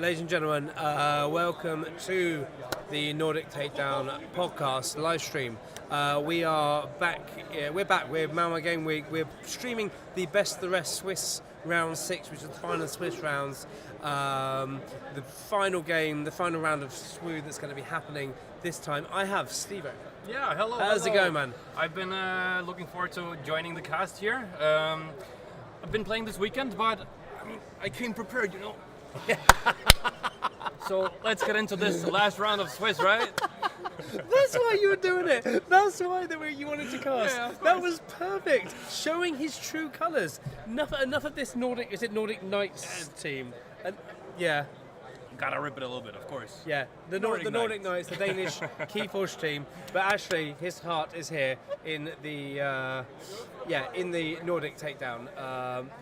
Ladies and gentlemen, welcome to the Nordic Takedown podcast live stream. We are back. We're back. We're Malmö Game. We're streaming the Best of the Rest Swiss round 6, which is the final Swiss rounds. The final game, the final round of SWU that's going to be happening this time. I have Steve. Yeah, hello. How's it going, man? I've been looking forward to joining the cast here. I've been playing this weekend, but I came prepared, you know. So let's get into this last round of Swiss, right? That's why you were doing it. That's why you wanted to cast. Yeah, that was perfect. Showing his true colours. Enough of this Nordic. Is it Nordic Knights team? And yeah. Gotta rip it a little bit, of course. Yeah, the Nordic Knights, the Danish Keyforge team, but actually his heart is here in the Nordic Takedown.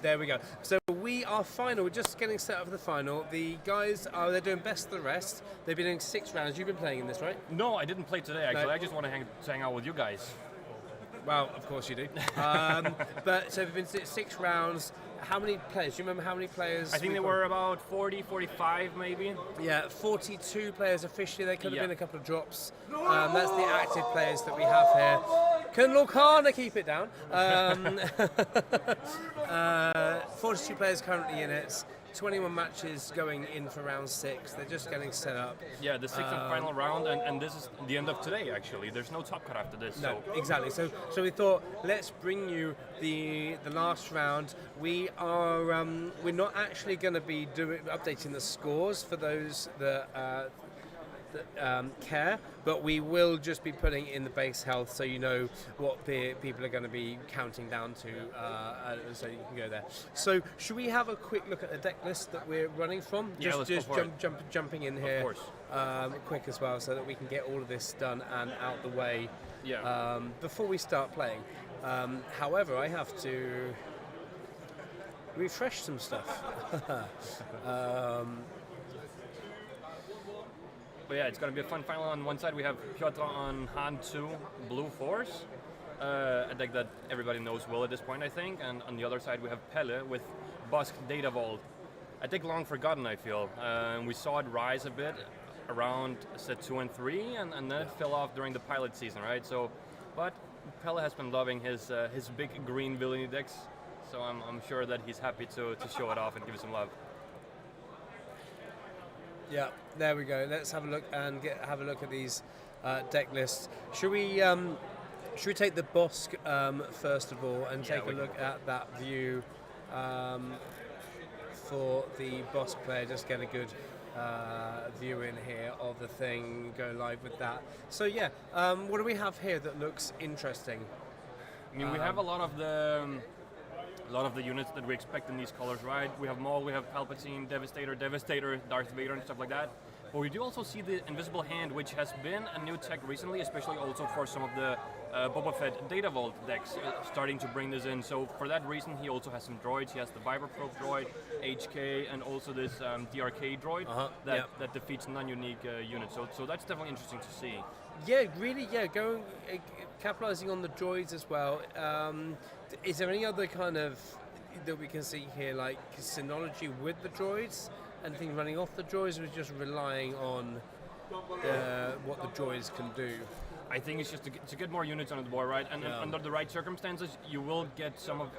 There we go. So we are final. We're just getting set up for the final. The guys they're doing Best of the Rest. They've been doing 6 rounds. You've been playing in this, right? No, I didn't play today. Actually, No. I just want to hang out with you guys. Well, of course you do. But so we've been 6 rounds. How many players? Do you remember how many players? I think there were about 40, 45 maybe. Yeah, 42 players officially. There could have Yeah. been a couple of drops. That's the active players that we have here. Can Lorcana keep it down? 42 players currently in it. 21 matches going in for round 6. They're just getting set up. Yeah, the 6th and final round, and this is the end of today, actually. There's no top cut after this. No, so. exactly. So we thought, let's bring you the last round. We are we're not actually going to be updating the scores for those that care, but we will just be putting in the base health, so you know what people are going to be counting down to, so you can go there. So should we have a quick look at the deck list that we're running from? Yeah, let's go for it. Jumping in here, Of course. quick as well, so that we can get all of this done and out the way. Yeah. Before we start playing. However, I have to refresh some stuff. But yeah, it's going to be a fun final. On one side, we have Piotr on Han 2, Blue Force, a deck that everybody knows well at this point, I think. And on the other side, we have Pelle with Bosk Data Vault, a deck long forgotten, I feel. We saw it rise a bit around set 2 and 3, and then it fell off during the pilot season, right? So, but Pelle has been loving his big green villainy decks, so I'm sure that he's happy to show it off and give it some love. Yeah, there we go. Let's have a look and have a look at these deck lists. Should we take the Bosk first of all and take a look at that view for the Bosk player? Just get a good view in here of the thing. Go live with that. So yeah, what do we have here that looks interesting? I mean, we have a lot of the units that we expect in these colors, right? We have Maul, we have Palpatine, Devastator, Darth Vader, and stuff like that. But we do also see the Invisible Hand, which has been a new tech recently, especially also for some of the Boba Fett Data Vault decks, starting to bring this in. So for that reason, he also has some droids. He has the Viper Probe droid, HK, and also this DRK droid that defeats non-unique units. So that's definitely interesting to see. Yeah, really, going capitalizing on the droids as well. Is there any other kind of that we can see here, like synology with the droids? Anything running off the droids, or is just relying on what the droids can do? I think it's just to get more units on the board, right? And under the right circumstances, you will get some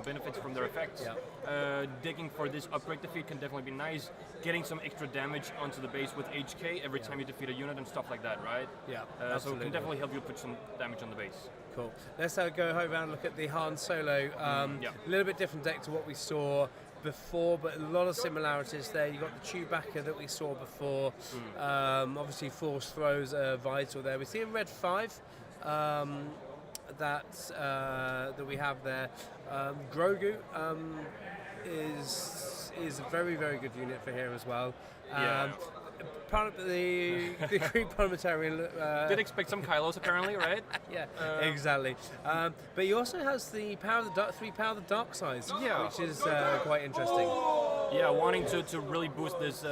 benefits from their effects. Yeah. Digging for this upgrade defeat can definitely be nice. Getting some extra damage onto the base with HK every time you defeat a unit and stuff like that, right? Yeah, so it can definitely help you put some damage on the base. Cool. Let's go around and look at the Han Solo. A little bit different deck to what we saw before, but a lot of similarities there. You got the Chewbacca that we saw before. Obviously, Force throws are vital there. We see in Red 5 that we have there. Grogu is a very, very good unit for here as well. The Greek parliamentarian. Did expect some Kylos apparently, right? Yeah, exactly. But he also has the power of the 3 power of the dark sides, which is quite interesting. Yeah, wanting to really boost this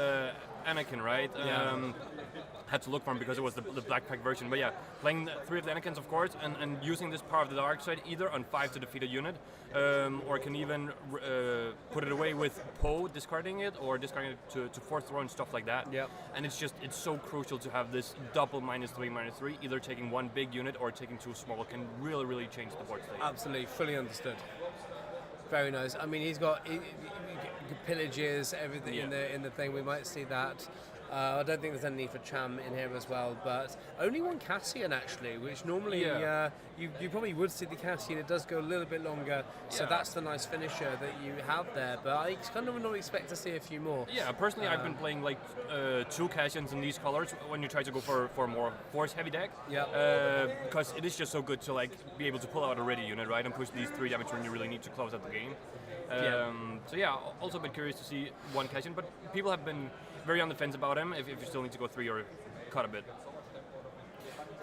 Anakin, right? had to look for him because it was the black pack version. But yeah, playing 3 Atlanticans, of course, and using this power of the dark side either on 5 to defeat a unit, or can even put it away with Poe, discarding it, or discarding it to fourth throw and stuff like that. Yep. And it's so crucial to have this double -3/-3, either taking 1 big unit or taking 2 small, can really change the board state. Absolutely, fully understood. Very nice. I mean, he's got pillages, everything in the thing. We might see that. I don't think there's any need for Cham in here as well, but only 1 Cassian actually, which normally you probably would see the Cassian. It does go a little bit longer, so that's the nice finisher that you have there. But I kind of not expect to see a few more. Yeah, personally, I've been playing like 2 Cassians in these colors when you try to go for a more force-heavy deck. Yeah. Because it is just so good to like be able to pull out a ready unit, right, and push these 3 damage when you really need to close out the game. So yeah, also a bit curious to see 1 Cassian, but people have been very on the fence about him if you still need to go 3 or cut a bit.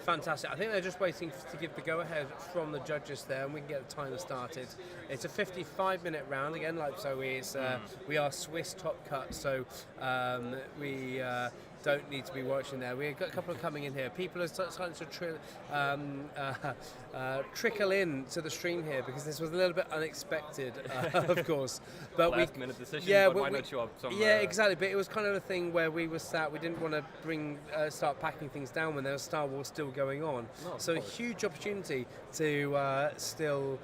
Fantastic. I think they're just waiting to give the go-ahead from the judges there, and we can get the timer started. It's a 55-minute round again, like so. We are Swiss top cut, so we don't need to be watching there. We've got a couple of coming in here. People are starting to trickle in to the stream here because this was a little bit unexpected, of course. But Last-minute decision. Yeah, but why not show up? Exactly. But it was kind of a thing where we were sat. We didn't want to start packing things down when there was Star Wars still going on. No, so a huge opportunity to still.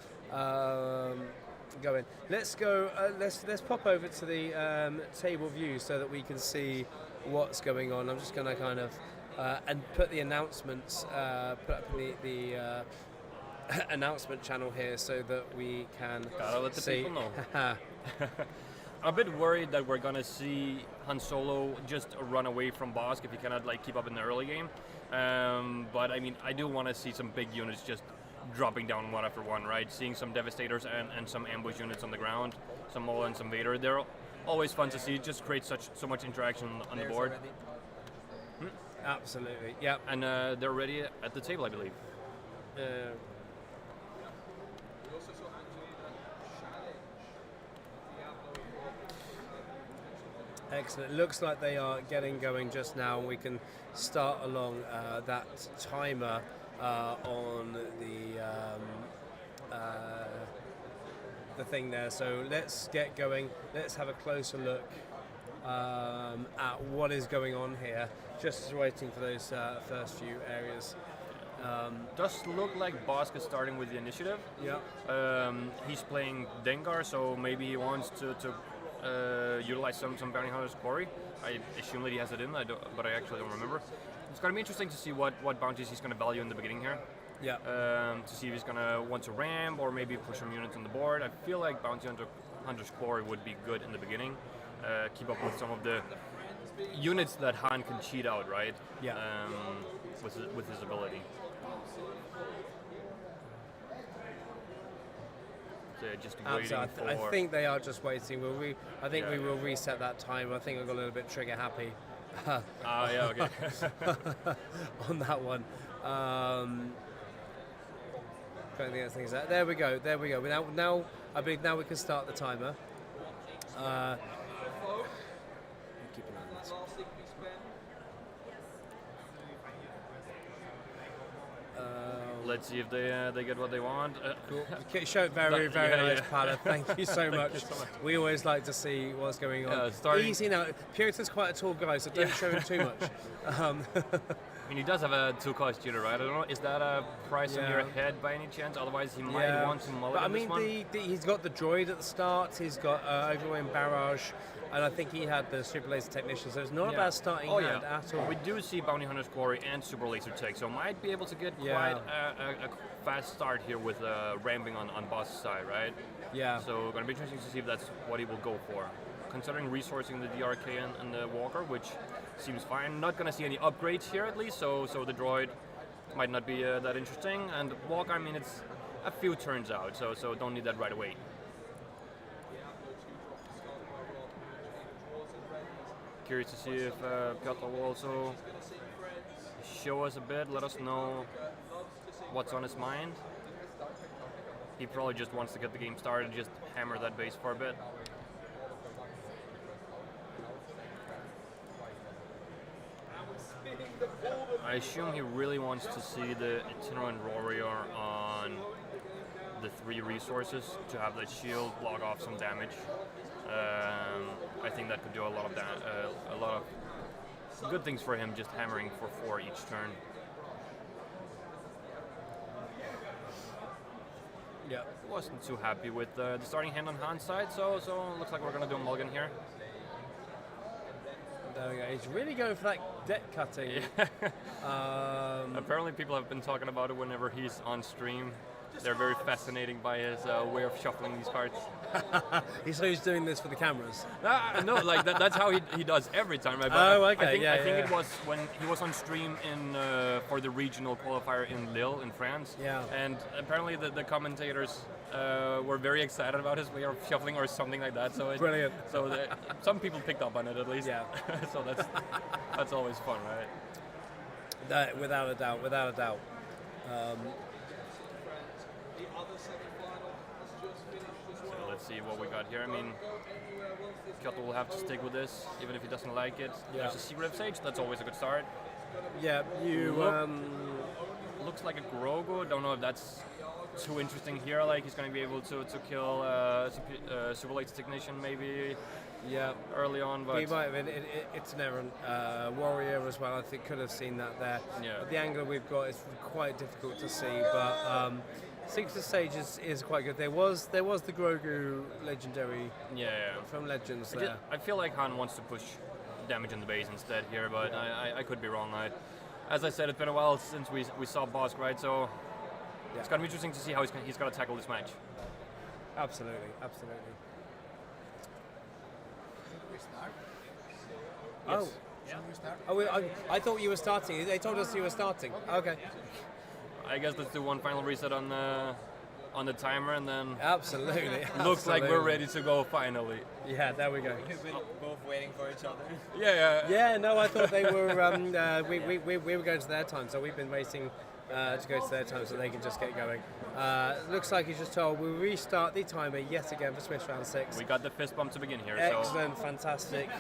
Go in. Let's go. Let's pop over to the table view so that we can see what's going on. I'm just going to kind of and put the announcements, put up the announcement channel here so that we can Gotta let the see. people know. I'm a bit worried that we're gonna see Han Solo just run away from Bosk if he cannot like keep up in the early game. But I mean, I do want to see some big units just dropping down 1 after 1, right? Seeing some Devastators and some ambush units on the ground, some Maul and some Vader. They're always fun to see. It just creates so much interaction on the board. Absolutely, yeah. And they're ready at the table, I believe. Excellent. Looks like they are getting going just now. We can start along that timer on the thing there. So let's get going. Let's have a closer look at what is going on here. Just waiting for those first few areas. Does look like Bosk is starting with the initiative. Yeah. He's playing Dengar, so maybe he wants to utilize some bounty hunter's quarry. I assume that he has it in, but I actually don't remember. It's going to be interesting to see what bounties he's going to value in the beginning here. Yeah. To see if he's going to want to ram or maybe push some units on the board. I feel like bounty hunter's quarry would be good in the beginning. Keep up with some of the units that Han can cheat out, right? Yeah. With his ability. Just waiting for... I think they are just waiting. I think we will reset that time. I think I got a little bit trigger happy. Yeah, okay. On that one. Trying to think of things out. There we go. Now I believe now we can start the timer. Keep an eye on this. Let's see if they get what they want. Cool. Show very nice, yeah. Pala. Thank you so much. you so much. We always like to see what's going on. Easy now. Puritan's quite a tall guy, so don't show him too much. I mean, he does have a 2-cost shooter, right? I don't know. Is that a price in your head by any chance? Otherwise, he might want to mulligan. But I mean, he's got the droid at the start. He's got overwhelming barrage. And I think he had the Super Laser Technician, so it's not a bad starting hand at all. We do see Bounty Hunter's Quarry and Super Laser Tech, so might be able to get quite a fast start here with ramping on Bosk's side, right? Yeah. So going to be interesting to see if that's what he will go for. Considering resourcing the DRK and the Walker, which seems fine. Not going to see any upgrades here at least, so the droid might not be that interesting. And Walker, I mean, it's a few turns out, so don't need that right away. Curious to see if Piotr will also show us a bit, let us know what's on his mind. He probably just wants to get the game started and just hammer that base for a bit. I assume he really wants to see the Itinerant Warrior on the 3 resources to have the shield block off some damage. I think that could do a lot of good things for him, just hammering for 4 each turn. Yeah. Wasn't too happy with the starting hand on Han's side, so looks like we're gonna do a mulligan here. There we go. He's really going for that deck cutting. Apparently people have been talking about it whenever he's on stream. They're very fascinating by his way of shuffling these cards. He's doing this for the cameras. No, like that's how he does every time. Right? Oh, okay. I think it was when he was on stream for the regional qualifier in Lille in France. Yeah. And apparently the commentators were very excited about his way of shuffling or something like that. So Brilliant. So some people picked up on it at least. Yeah. So that's always fun, right? Without a doubt. So let's see what we got here. I mean, Kyoto will have to stick with this, even if he doesn't like it. Yeah. There's a Secret Sage, that's always a good start. Yeah, Looks like a Grogu. Don't know if that's too interesting here. Like he's going to be able to kill Super Late Technician maybe early on. But he might have been. It's an errant warrior as well. I think could have seen that there. Yeah. But the angle we've got is quite difficult to see, but Secret Sage is quite good. There was the Grogu legendary from Legends there. I feel like Han wants to push damage in the base instead here, but I could be wrong. As I said, it's been a while since we saw Bosk, right? So it's going to be interesting to see how he's going to tackle this match. Absolutely. Yes. I thought you were starting. They told us you were starting. Okay. I guess let's do one final reset on the timer, and then Absolutely. looks like we're ready to go finally. Yeah, there we go. We've been both waiting for each other. Yeah. No, I thought they were. We were going to their time, so we've been waiting to go to their time so they can just get going. Looks like he's just told we'll restart the timer yet again for Swiss round 6. We got the fist bump to begin here. Excellent, fantastic.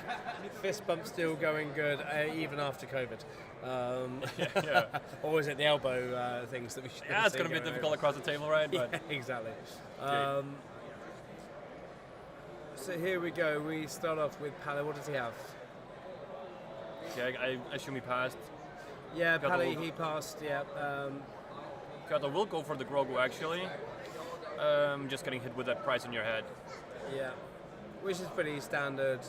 Fist bump still going good even after COVID. Or is it the elbow things that we should? Yeah, it's going to be difficult across the table, right? But yeah, exactly. So here we go. We start off with Pally. What does he have? Yeah, I assume he passed. Yeah, Pally, he passed. Yeah. Kyoto will go for the Grogu actually. Just getting hit with that price in your head. Yeah. Which is pretty standard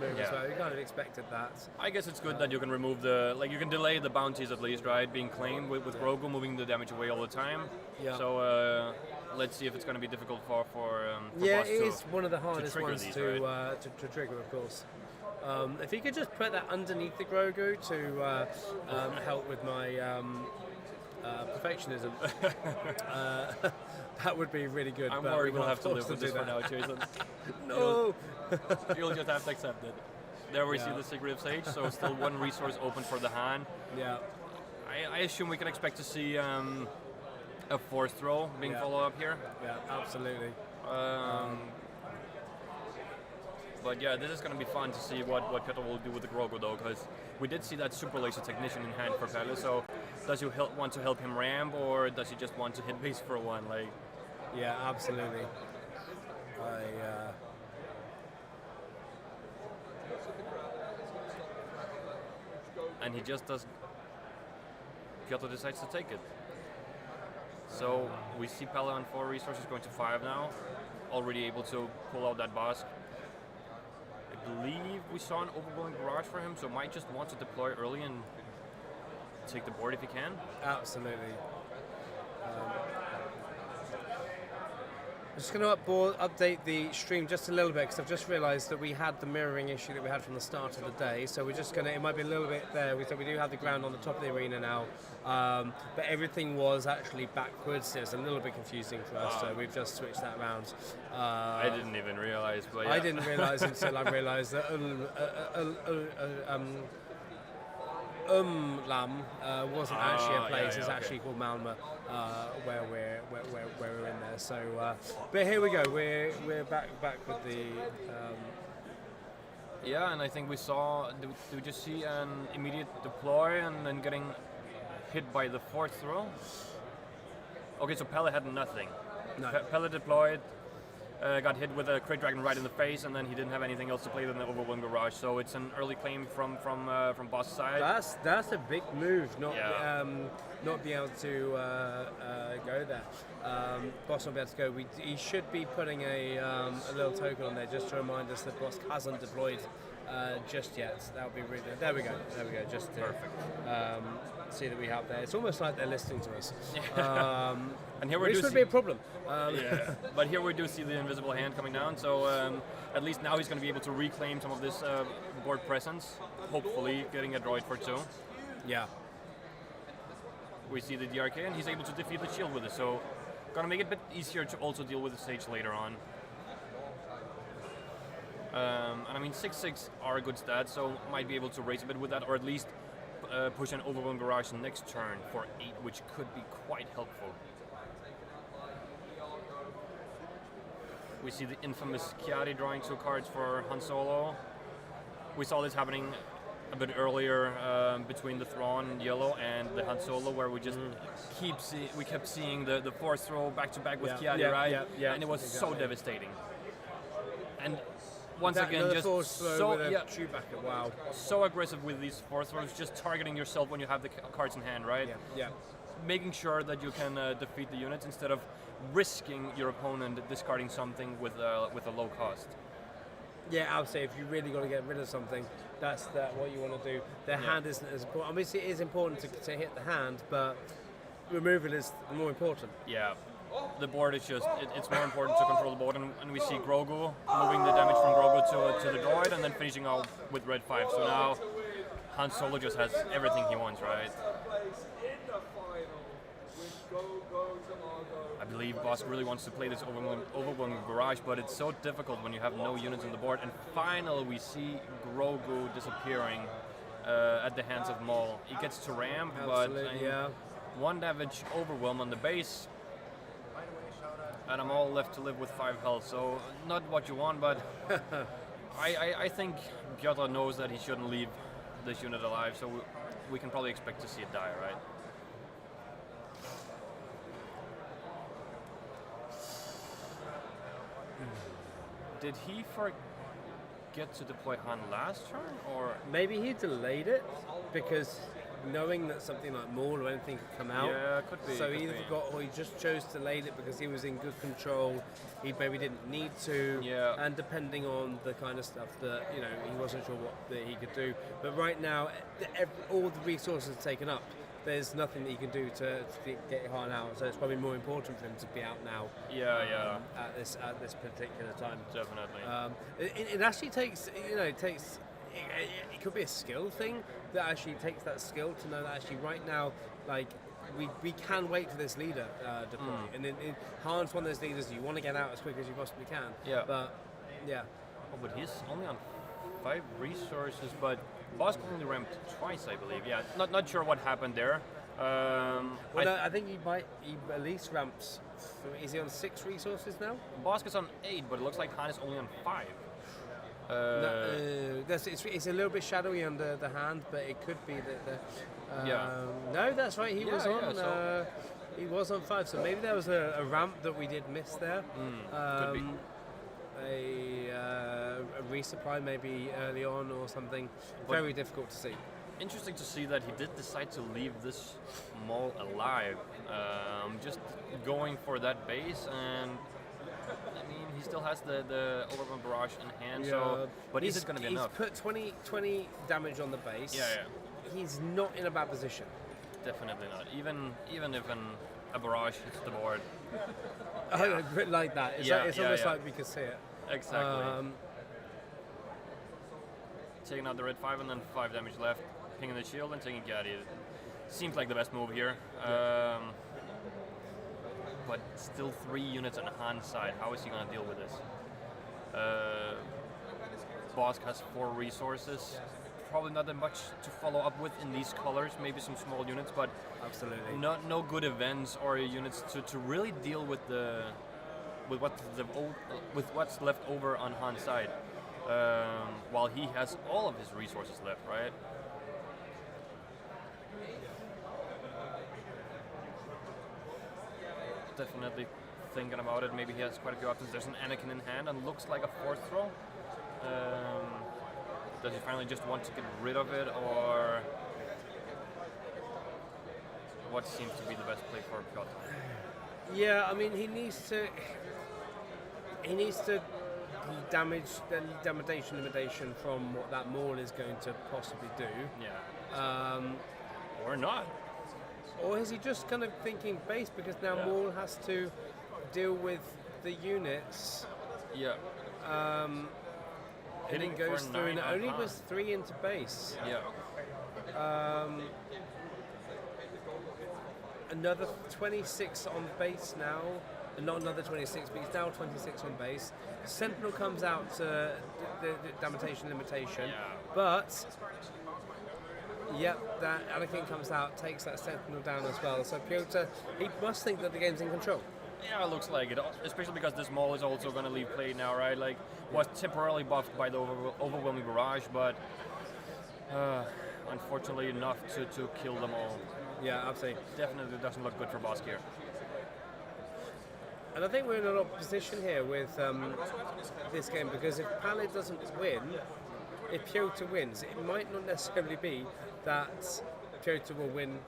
move as well. You kind of expected that. I guess it's good that you can remove you can delay the bounties at least, right? Being claimed with Grogu moving the damage away all the time. Yeah. So let's see if it's going to be difficult for yeah, Boss it is one of the hardest ones these, to trigger, of course. If you could just put that underneath the Grogu to help with my perfectionism, that would be really good. I'm but worried we we'll have to live with this for now, Jason. No! You'll just have to accept it. There we see the Secret Sage, so still one resource open for the Han. Yeah. I assume we can expect to see a fourth throw being followed up here. Yeah, absolutely. But yeah, this is going to be fun to see what Kyoto will do with the Grogu though, because we did see that Super Laser Technician in hand for Pelle, so does he want to help him ramp, or does he just want to hit base for one? Yeah, absolutely. And he just does. Kyoto decides to take it. So we see Pelle on 4 resources going to 5 now, already able to pull out that boss. I believe we saw an overwhelming barrage for him, so might just want to deploy early and take the board if he can. Absolutely. I'm just going to update the stream just a little bit, because I've just realised that we had the mirroring issue that we had from the start of the day. So we're just going to, it might be a little bit there. We do have the ground on the top of the arena now, but everything was actually backwards. It's a little bit confusing for us, so we've just switched that around. I didn't even realise, but yeah. I didn't realise until I realised that Lam wasn't actually a place. It's actually called Malmö, where we're in there. So, but here we go. We're back with the Yeah, and I think we saw. Do we just see an immediate deploy and then getting hit by the fourth throw? Okay, so Pelle had nothing. No. Pelle deployed, got hit with a Crate Dragon right in the face, and then he didn't have anything else to play than the Overwhelm Garage. So it's an early claim from Boss' side. That's a big move, not Yeah. not being able to go there. Boss not be able to go. He should be putting a little token on there just to remind us that Boss hasn't deployed just yet. So that would be really. There we go. Just to see that we have there. It's almost like they're listening to us. And here we which do would see, be a problem. yeah. But here we do see the invisible hand coming down. So at least now he's going to be able to reclaim some of this board presence. Hopefully, getting a droid for 2. Yeah. We see the DRK, and he's able to defeat the shield with it. So, gonna make it a bit easier to also deal with the stage later on. And I mean, 6/6 are a good stat, so might be able to race a bit with that, or at least push an Overwhelm Garage next turn for 8, which could be quite helpful. We see the infamous Chiari drawing 2 cards for Han Solo. We saw this happening a bit earlier between the Thrawn yellow and the Han Solo, where we just we kept seeing the fourth throw back to back with Chiari, right? Yeah, and it was exactly. so devastating. And once That- again, the just force throw so with a Chewbacca. Wow. so aggressive with these fourth throws, just targeting yourself when you have the cards in hand, right? Yeah. Making sure that you can defeat the units instead of risking your opponent discarding something with a low cost. Yeah, I would say if you really got to get rid of something, that's what you want to do. The hand isn't as important. Obviously, it is important to hit the hand, but removal is more important. Yeah, the board is just, it's more important to control the board, and we see Grogu moving the damage from Grogu to the droid and then finishing off with red 5. So now Han Solo just has everything he wants, right? I believe Boss really wants to play this Overwhelming Garage, but it's so difficult when you have no units on the board. And finally we see Grogu disappearing at the hands of Maul. He gets to ramp, but yeah. 1 damage Overwhelm on the base. And I'm all left to live with 5 health, so not what you want, but I think Piotr knows that he shouldn't leave this unit alive, so we can probably expect to see it die, right? Did he forget to deploy Han last turn, or Maybe he delayed it because knowing that something like Maul or anything could come out. Yeah, could be, So could he either be. forgot or he just chose to delay it because he was in good control. He maybe didn't need to. Yeah. And depending on the kind of stuff that he wasn't sure what that he could do. But right now, all the resources are taken up. There's nothing that he can do to get Han out. So it's probably more important for him to be out now. Yeah. At this particular time. Definitely. It actually takes, it could be a skill thing that actually takes that skill to know that actually right now, like, we can wait for this leader deploy. And Han's one of those leaders you want to get out as quick as you possibly can. Yeah. But, yeah. Oh, but he's only on 5 resources, but Boss only ramped twice, I believe. Yeah, not sure what happened there. I think he at least ramps. Is he on 6 resources now? Boss is on 8, but it looks like Han is only on 5. It's a little bit shadowy under the hand, but it could be that. Yeah. No, that's right. He was on. so- He was on 5, so maybe there was a ramp that we did miss there. Could be. A resupply maybe early on or something. Very difficult to see. Interesting to see that he did decide to leave this Maul alive. Just going for that base, and I mean, he still has the Overwhelm Barrage in hand, so, but is it going to be enough? He's put 20 damage on the base. Yeah. He's not in a bad position. Definitely not. Even if a barrage hits the board. Like that. It's almost like we could see it. Exactly. Taking out the red 5 and then 5 damage left. Pinging the shield and taking Gaddy. Seems like the best move here. But still 3 units on Han's side. How is he going to deal with this? Bosk has 4 resources. Probably not that much to follow up with in these colors. Maybe some small units, but absolutely no good events or units to really deal with what's left over on Han's side. while he has all of his resources left, right? Definitely thinking about it. Maybe he has quite a few options. There's an Anakin in hand and looks like a fourth throw. Does he finally just want to get rid of it, or what seems to be the best play for Piotr? Yeah, I mean, he needs to damage limitation from what that maul is going to possibly do. Yeah. Or not. Or is he just kind of thinking base, because now maul has to deal with the units. Yeah. And it goes through, and it only was 3 into base. Yeah. Another 26 on base now. Not another 26, but he's now 26 on base. Sentinel comes out to the damage limitation. Yeah. But, yep, that Anakin comes out, takes that Sentinel down as well. So Piotr, he must think that the game's in control. Yeah, it looks like it, especially because this maul is also going to leave play now, right? Like, was temporarily buffed by the overwhelming barrage, but unfortunately enough to kill them all. Yeah, absolutely. Definitely doesn't look good for Bosk here. And I think we're in an odd position here with this game, because if Pallet doesn't win, if Piotr wins, it might not necessarily be that Piotr will win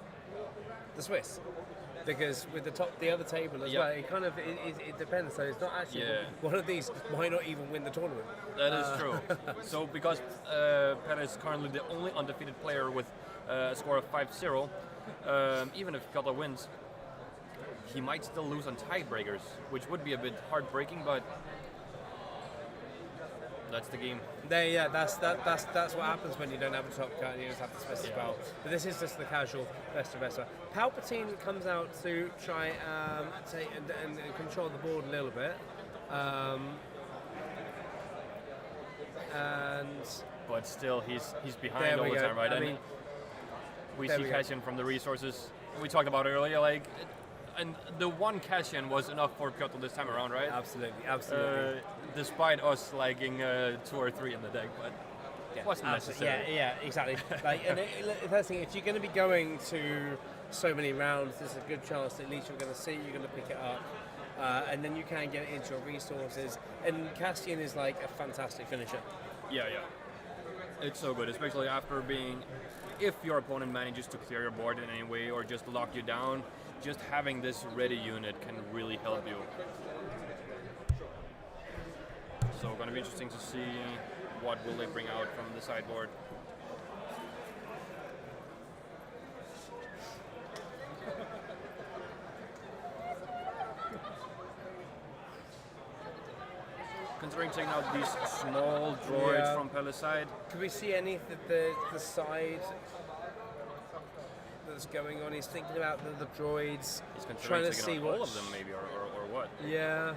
the Swiss. Because with the other table as well, it kind of it depends. So it's not actually one of these might not even win the tournament. That is true. So because Perez is currently the only undefeated player with a score of 5-0, even if Piotr wins, he might still lose on tiebreakers, which would be a bit heartbreaking, but that's the game. That's what happens when you don't have a top cut and you just have the Swiss as well. But this is just the casual best of best. Palpatine comes out to try take and control the board a little bit, but still he's behind all the time, right? I mean, we see cash-in from the resources we talked about earlier, like. And the one cash-in was enough for Piotr this time around, right? Absolutely. Despite us lagging 2 or 3 in the deck, but it wasn't necessary. Yeah, exactly. The first thing, if you're going to be going to so many rounds, there's a good chance that at least you're going to see, you're going to pick it up, and then you can get it into your resources. And Castian is like a fantastic finisher. Yeah. It's so good, especially after if your opponent manages to clear your board in any way or just lock you down, just having this ready unit can really help you. So going to be interesting to see what will they bring out from the sideboard. Considering taking out these small droids from Pelle's side. Could we see any of the side that's going on? He's thinking about the droids. He's trying to see all of them, maybe, or what? Yeah.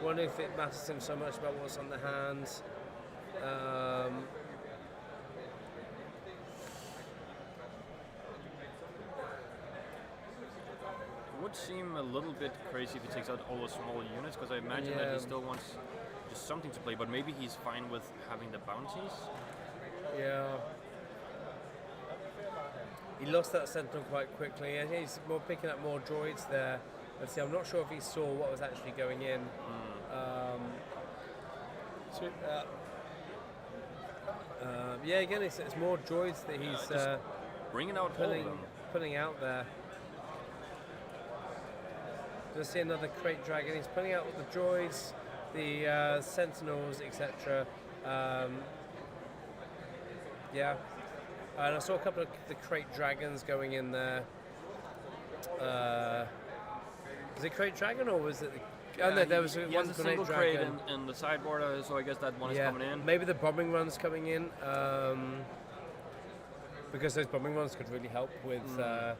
Wonder if it matters to him so much about what's on the hands. It would seem a little bit crazy if he takes out all the small units, because I imagine that he still wants just something to play, but maybe he's fine with having the bounties. Yeah. He lost that Sentinel quite quickly, and he's picking up more droids there. Let's see, I'm not sure if he saw what was actually going in. Again, it's more droids that he's bringing out putting out there. Just see another crate dragon. He's putting out the droids, the sentinels, etc. And I saw a couple of the crate dragons going in there. Was it crate dragon or was it? No, there was one single crate in the sideboard, so I guess that one is coming in. Maybe the bombing run's coming in, because those bombing runs could really help with that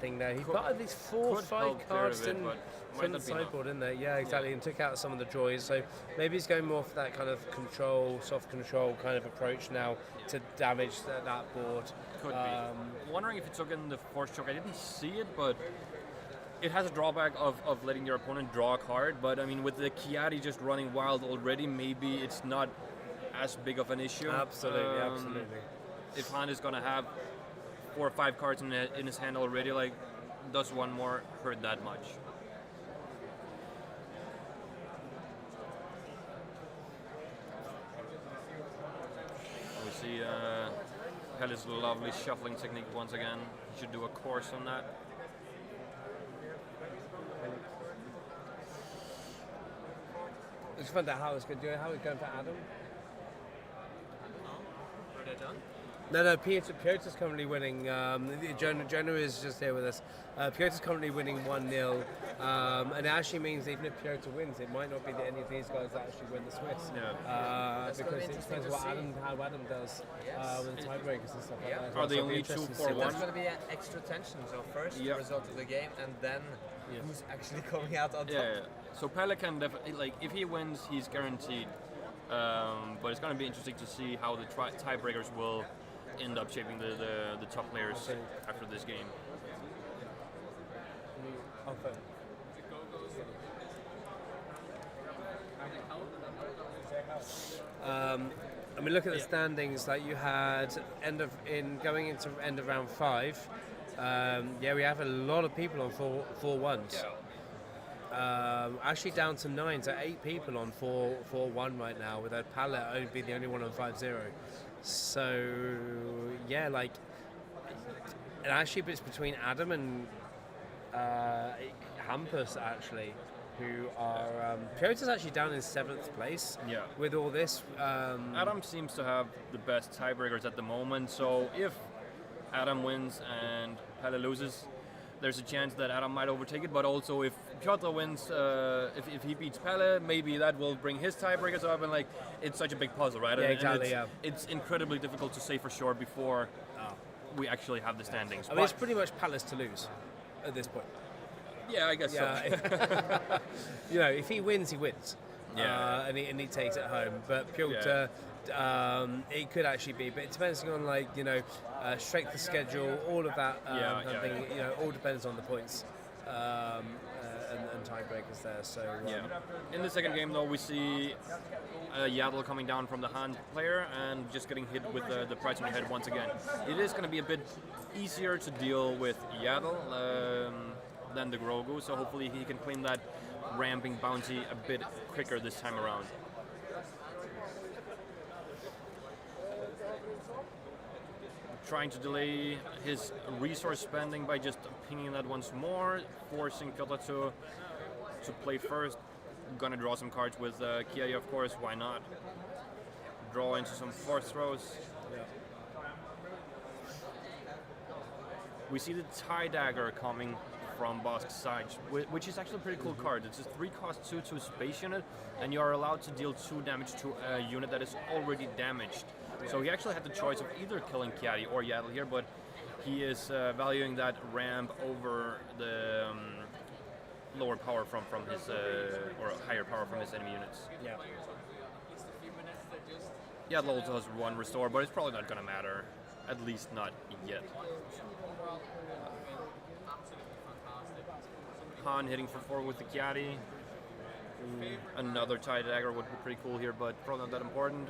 thing there. He got at least 4 or 5 cards in from the sideboard in there. Yeah, exactly, and took out some of the droids. So maybe he's going more for that kind of control, soft control kind of approach now to damage that board. Could be. Wondering if he took in the force choke. I didn't see it, but it has a drawback of letting your opponent draw a card, but I mean, with the Chiari just running wild already, maybe it's not as big of an issue. Absolutely, absolutely. If Han is gonna have 4 or 5 cards in his hand already, like, does one more hurt that much? We see Pelle's lovely shuffling technique once again. He should do a course on that. It's fun how it's going. Do you know how it's going for Adam? Are they done? No, Piotr's currently winning. Jonah is just here with us. Piotr's currently winning 1-0, and it actually means even if Piotr wins, it might not be that any of these guys that actually win the Swiss. Yeah. Because it depends how Adam does with the tiebreakers and stuff like that. Are they So only it'll be 2 interesting to for see. 1? There's going to be an extra tension. So first the result of the game, and then who's actually coming out on top. Yeah. So Pelle can definitely, like, if he wins, he's guaranteed. But it's going to be interesting to see how the tiebreakers will end up shaping the top players after this game. Okay. I mean, look at the standings. Like you had going into end of round 5. We have a lot of people on 4-1s. Actually down to 9, so 8 people on 4-1 right now, with Palle only being the only one on 5-0. So yeah, like, and actually it's between Adam and Hampus actually, who are Piotr's actually down in 7th place. Yeah. With all this, Adam seems to have the best tiebreakers at the moment. So if Adam wins and Pelle loses, there's a chance that Adam might overtake it. But also if Piotr wins, if he beats Pelle, maybe that will bring his tiebreakers up. And like, it's such a big puzzle, right? Yeah, exactly. It's incredibly difficult to say for sure before we actually have the standings. I mean, it's pretty much Palle's to lose at this point. Yeah, I guess so. You know, if he wins, he wins. Yeah. And he takes it home. But Piotr, it could actually be. But it depends on, like, you know, strength of schedule, all of that kind of thing. You know, all depends on the points and tiebreakers there. So In the second game, though, we see Yaddle coming down from the Han player and just getting hit with the price on the head once again. It is going to be a bit easier to deal with Yaddle than the Grogu, so hopefully he can claim that ramping bounty a bit quicker this time around. Trying to delay his resource spending by just pinging that once more, forcing Piotr to play first. Gonna draw some cards with Kia, of course, why not? Draw into some force throws. Yeah. We see the Tie Dagger coming from Bosk's side, which is actually a pretty cool card. It's a 3-cost 2/2 space unit, and you are allowed to deal 2 damage to a unit that is already damaged. So he actually had the choice of either killing Chiari or Yaddle here, but he is valuing that ramp over the lower power from his, or higher power from his enemy units. Yeah. Yaddle also has 1 restore, but it's probably not going to matter, at least not yet. Han hitting for 4 with the Chiari. Another Tie Dagger would be pretty cool here, but probably not that important.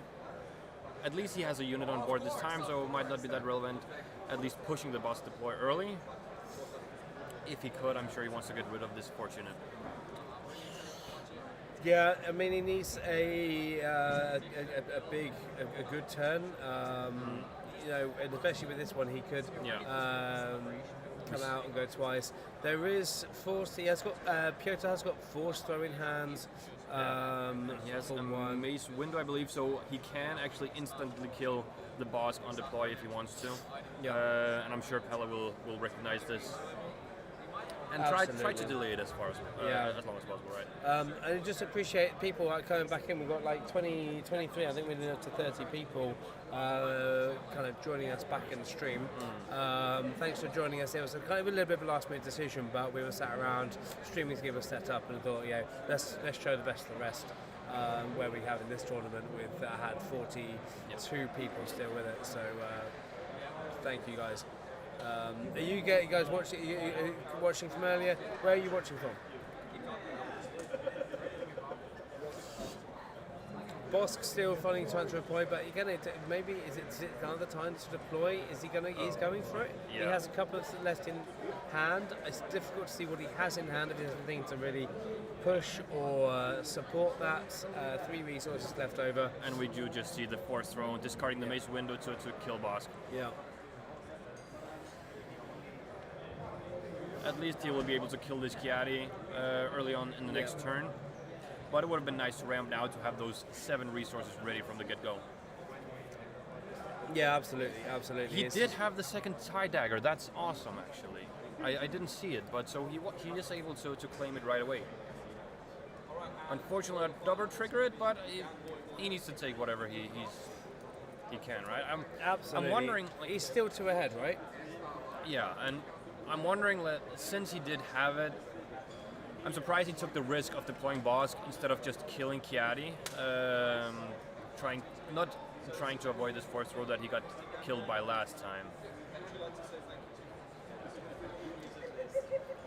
At least he has a unit on board this time, so it might not be that relevant. At least pushing the boss deploy early. If he could, I'm sure he wants to get rid of this fortunate. Yeah, I mean, he needs a good turn. You know, and especially with this one, he could come out and go twice. There is force. He has got Piotr has got force throwing hands. He has a mace window, I believe, so he can actually instantly kill the boss on deploy if he wants to. Yeah. And I'm sure Pelle will recognize this. And try to delay it as long as possible, right? I just appreciate people coming back in. We've got like 23, I think we're nearly up to 30 people kind of joining us back in the stream. Thanks for joining us. It was kind of a little bit of a last minute decision, but we were sat around streaming to give us set up, and I thought, yeah, let's show the best of the rest. Where we have in this tournament, with had 42 people still with it. So thank you guys. Are you guys watching? Are you watching from earlier? Where are you watching from? Bosk still finding time to deploy, but maybe is it another time to deploy? Is he gonna? He's going for it. Yeah. He has a couple of left in hand. It's difficult to see what he has in hand if he has anything to really push or support that. 3 resources left over. And we do just see the force throw, discarding the mace window to kill Bosk. Yeah. At least he will be able to kill this Chiari early on in the next turn. But it would have been nice to ramp now to have those 7 resources ready from the get-go. Yeah, absolutely. He did have the second tie dagger. That's awesome, actually. I didn't see it, but so he is able to claim it right away. Unfortunately, I double trigger it, but he needs to take whatever he can, right? Absolutely. I'm wondering. He's still 2 ahead, right? Yeah, and I'm wondering, since he did have it, I'm surprised he took the risk of deploying Bosk instead of just killing Chiari, not trying to avoid this force throw that he got killed by last time.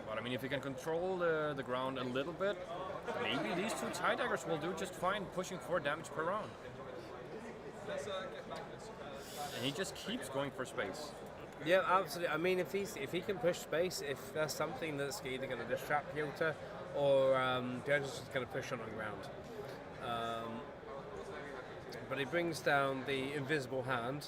But I mean, if he can control the ground a little bit, maybe these 2 tie daggers will do just fine, pushing 4 damage per round. And he just keeps going for space. Yeah, absolutely. I mean, if he can push space, if there's something that's either going to distract Piotr or Piotr's just going to push on the ground. But he brings down the invisible hand.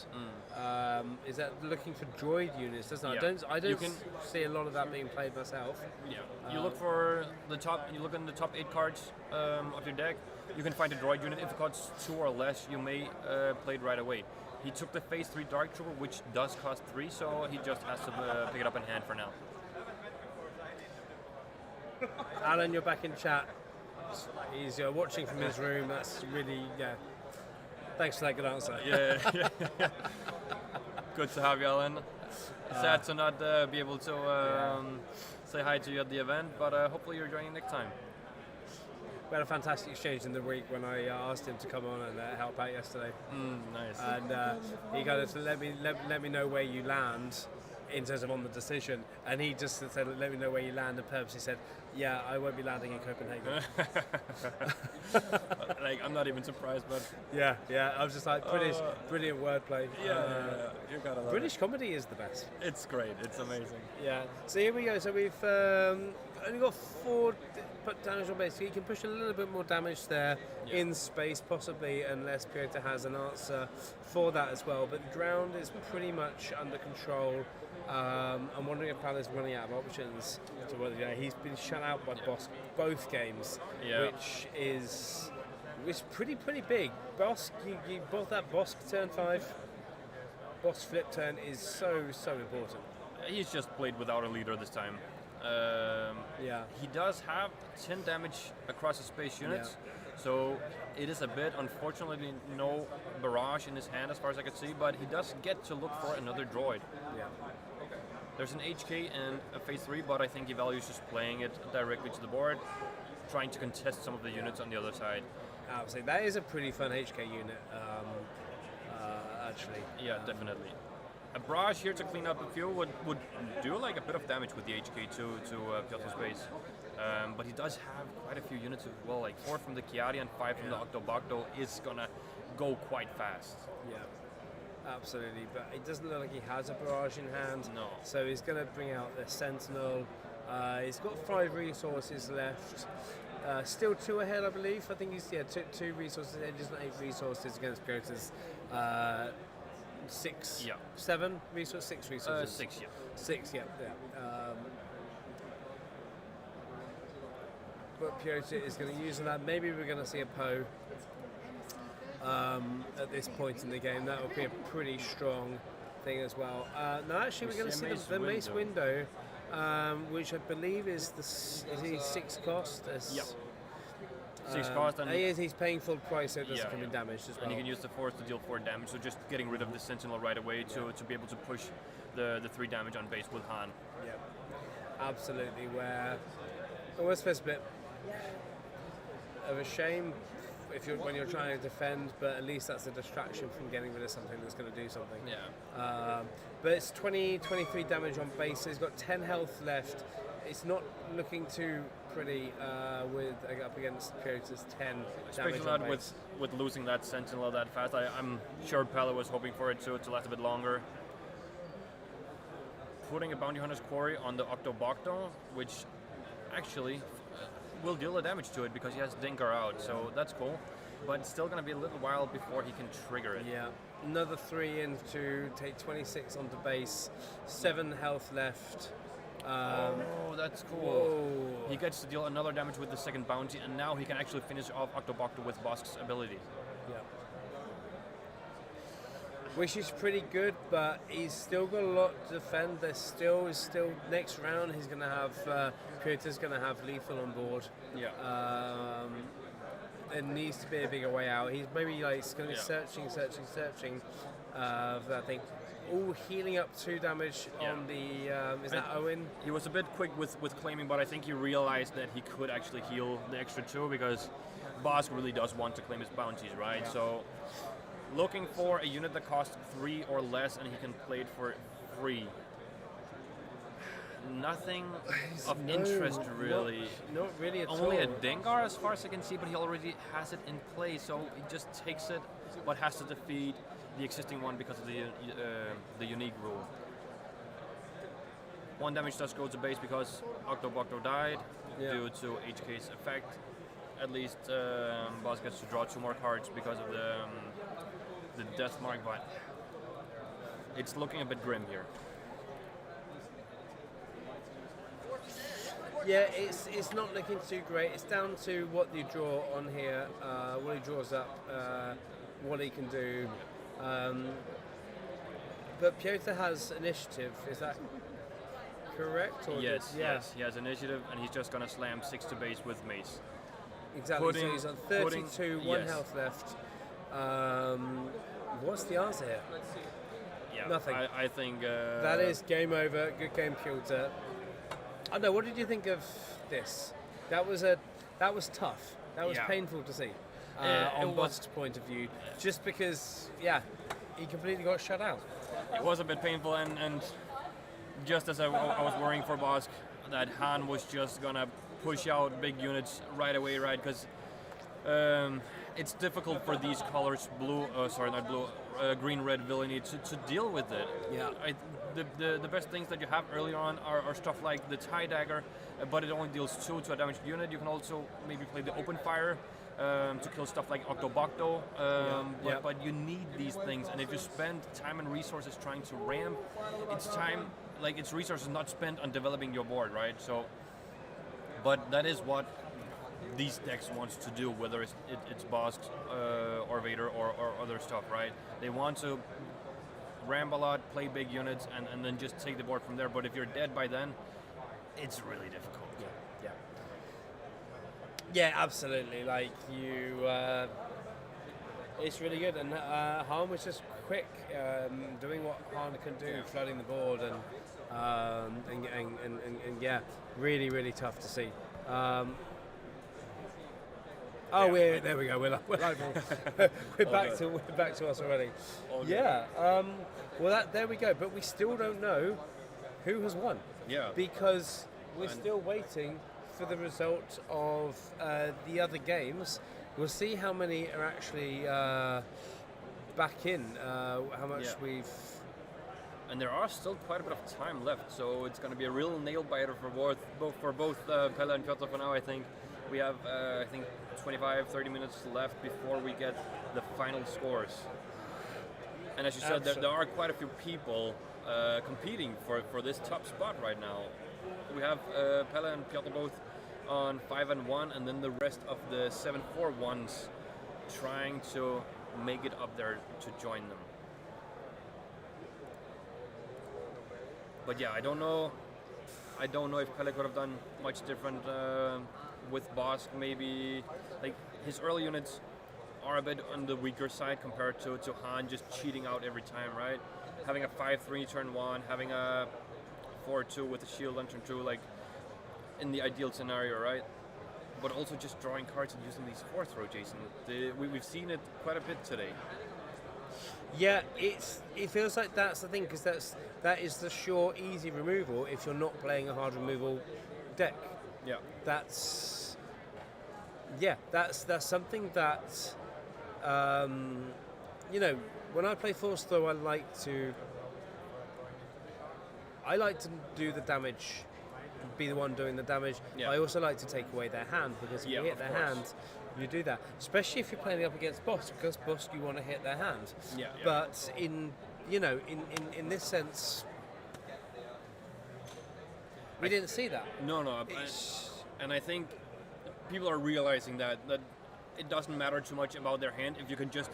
Is that looking for droid units? Doesn't it? Yeah. I don't see a lot of that being played myself. Yeah. You look for the top. You look in the top 8 cards of your deck. You can find a droid unit. If it costs 2 or less, you may play it right away. He took the phase 3 Dark Trooper, which does cost 3, so he just has to pick it up in hand for now. Alan, you're back in chat. He's watching from his room. That's really, thanks for that good answer. Yeah. Good to have you, Alan. Sad to not be able to say hi to you at the event, but hopefully you're joining next time. We had a fantastic exchange in the week when I asked him to come on and help out yesterday. Nice. And he kind of said, let me know where you land in terms of on the decision. And he just said, let me know where you land, and purposely said, yeah, I won't be landing in Copenhagen. I'm not even surprised, but yeah, I was just like, brilliant wordplay. Yeah, you gotta love British it. comedy is the best. It's great. It's amazing. Yeah. So here we go. So we've only got 4 put damage on base. So you can push a little bit more damage there in space, possibly, unless Piotr has an answer for that as well. But the ground is pretty much under control. I'm wondering if Pal is running out of options. He's been shut out by Bosk both games, which is pretty big. Bosk, you bought that Bosk turn 5. Bosk flip turn is so important. He's just played without a leader this time. He does have 10 damage across his space units, so it is a bit, unfortunately, no barrage in his hand as far as I can see, but he does get to look for another droid. Yeah. There's an HK and a phase 3, but I think he values just playing it directly to the board, trying to contest some of the units on the other side. Absolutely. That is a pretty fun HK unit, actually. Yeah, definitely. A barrage here to clean up the fuel would do like a bit of damage with the HK to Piotr's base. But he does have quite a few units as well, like 4 from the Chiari and 5 from the Octobacto is gonna go quite fast. Yeah, absolutely. But it doesn't look like he has a barrage in hand. No. So he's going to bring out the Sentinel. He's got 5 resources left. Still 2 ahead, I believe. I think he's 2 resources ahead, just 8 resources against Piotr's 6, 7 resources, 6 resources. 6, yeah. 6, yeah. But Piotr is going to use that. Maybe we're going to see a Poe at this point in the game. That would be a pretty strong thing as well. No, actually, we're going to see the Mace Window, which I believe is he 6 cost? 6 cost, and he's paying full price, so it doesn't come in damaged as well. And you can use the force to deal 4 damage, so just getting rid of the Sentinel right away to be able to push the 3 damage on base with Han. Yeah, absolutely. Where almost feels a bit of a shame when you're trying to defend, but at least that's a distraction from getting rid of something that's going to do something. Yeah. But it's 23 damage on base. He's got 10 health left. It's not looking too pretty with up against Kyoto's 10 Especially damage on not base. with losing that Sentinel that fast. I'm sure Pelle was hoping for it to last a bit longer. Putting a Bounty Hunter's Quarry on the Octobocto, which actually will deal the damage to it because he has Dinker out, so that's cool. But it's still going to be a little while before he can trigger it. Yeah, another 3 in to take 26 onto base, 7 health left. Oh, that's cool. Whoa. He gets to deal another damage with the second bounty, and now he can actually finish off Octobocto with Bosk's ability. Yeah. Which is pretty good, but he's still got a lot to defend. There's still next round. He's going to have Kyoto's going to have lethal on board. Yeah. There needs to be a bigger way out. He's maybe like going to be searching for that thing. All healing up 2 damage on the. Is that Owen? He was a bit quick with claiming, but I think he realized that he could actually heal the extra 2 because Bosk really does want to claim his bounties, right? Yeah. So looking for a unit that costs 3 or less and he can play it for free. Nothing of interest really. Not really at all. Only a Dengar as far as I can see, but he already has it in play, so he just takes it, but has to defeat the existing one because of the unique rule. 1 damage does go to base because Octobocto died due to HK's effect. At least Boss gets to draw 2 more cards because of the death mark, but it's looking a bit grim here. Yeah, it's not looking too great. It's down to what you draw on here, what he draws up, what he can do. But Piotr has initiative. Is that correct? Or Yes, he has initiative, and he's just gonna slam 6 to base with mace. Exactly. So he's on 32, 1 health left. What's the answer here? Yeah, Nothing. I think That is game over. Good game, Piotr. I know. What did you think of this? That was tough. That was painful to see on Bosk's point of view. Just because, he completely got shut out. It was a bit painful, and just as I was worrying for Bosk, that Han was just gonna push out big units right away, right? Because it's difficult for these colors, green, red villainy, to deal with it. Yeah. The best things that you have early on are stuff like the tie dagger, but it only deals 2 to a damaged unit. You can also maybe play the open fire to kill stuff like Octobocto, but you need these things, and if you spend time and resources trying to ramp, it's resources not spent on developing your board, right? So, but that is what these decks wants to do, whether it's Bosk or Vader or other stuff, right? They want to ramp a lot, play big units, and then just take the board from there. But if you're dead by then, it's really difficult. Yeah, absolutely. Like you, it's really good. And Han was just quick, doing what Han can do, flooding the board, and really, really tough to see. There we go. We're live. We're back to us already. There we go. But we still don't know who has won. Yeah. Because we're still waiting for the result of the other games. We'll see how many are actually back in. How much we've. And there are still quite a bit of time left, so it's going to be a real nail biter for both Pelle and Piotr for now. I think we have 25-30 minutes left before we get the final scores. And as you said, there are quite a few people competing for this top spot right now. We have Pelle and Piotr both on 5-1, and then the rest of the 7-4 ones trying to make it up there to join them. But yeah, I don't know if Pelle could have done much different with Bosk. Maybe like his early units are a bit on the weaker side compared to Han just cheating out every time, right? Having a 5-3 turn 1, having a 4-2 with a shield on turn 2, like in the ideal scenario, right? but also just drawing cards and using these fourth row, Jason. We've seen it quite a bit today. Yeah, it feels like that's the thing, because that is the sure, easy removal if you're not playing a hard removal deck. Yeah. That's something that when I play force throw, I like to do the damage, be the one doing the damage. Yeah. I also like to take away their hand, because if you hit their hand, you do that. Especially if you're playing up against boss, because boss you want to hit their hand. Yeah. But in this sense, we didn't see that. No. And I think people are realizing that it doesn't matter too much about their hand if you can just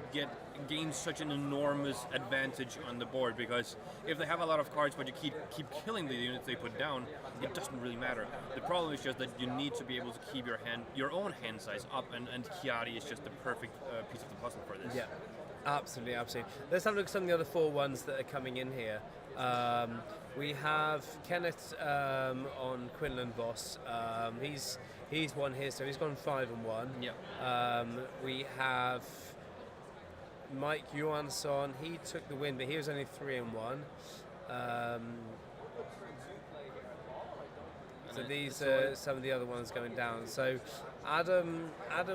gain such an enormous advantage on the board, because if they have a lot of cards but you keep killing the units they put down, it doesn't really matter. The problem is just that you need to be able to keep your own hand size up, and Chiari is just the perfect piece of the puzzle for this. Yeah, absolutely. Let's have a look at some of the other 4 ones that are coming in here. We have Kenneth on Quinlan Voss. He's won here, so he's gone 5-1. Yeah. We have Mike Johansson. He took the win, but he was only 3-1. So these are some of the other ones going down. So Adam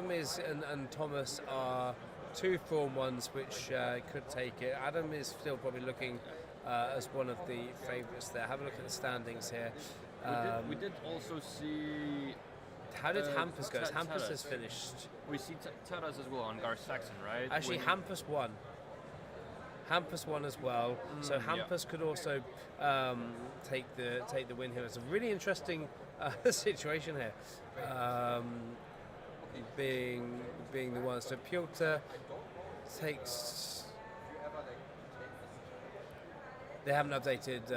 is and Thomas are 2 4-1s, which could take it. Adam is still probably looking as one of the favourites there. Have a look at the standings here. We did also see. How did Hampus go? Hampus Taras has finished. We see Taras as well on Gar Saxon, right? Actually, Hampus won. Hampus won as well. So Hampus could also take the win here. It's a really interesting situation here. Being the one. So Piotr takes. They haven't updated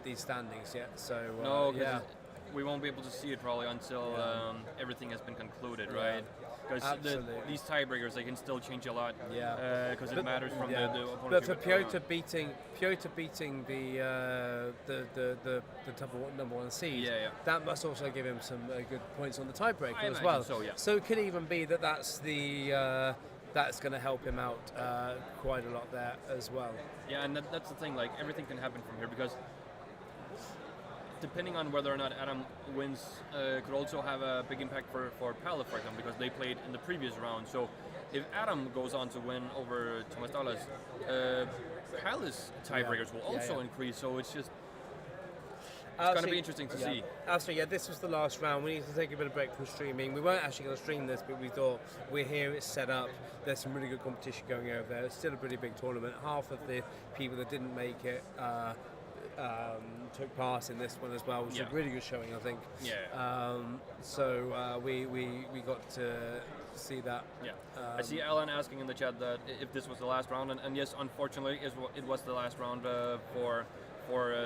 these standings yet. So no, we won't be able to see it probably until everything has been concluded, right? Because these tiebreakers, they can still change a lot. Yeah. Because it matters from the opponent. But for Piotr beating the top number 1 seed, that must also give him some good points on the tiebreaker as well. So, yeah. So it could even be that's going to help him out quite a lot there as well. Yeah, and that's the thing. Like, everything can happen from here, because depending on whether or not Adam wins, could also have a big impact for Pelle, for example, because they played in the previous round. So if Adam goes on to win over Thomas Dallas, Pelle's tiebreakers will also increase. So it's going to be interesting to see. Absolutely, this was the last round. We need to take a bit of break from streaming. We weren't actually going to stream this, but we thought we're here, it's set up. There's some really good competition going over there. It's still a pretty big tournament. Half of the people that didn't make it took part in this one as well, which was a really good showing, I think. Yeah. So we got to see that. Yeah. I see Alan asking in the chat that if this was the last round, and yes, unfortunately, it was the last round for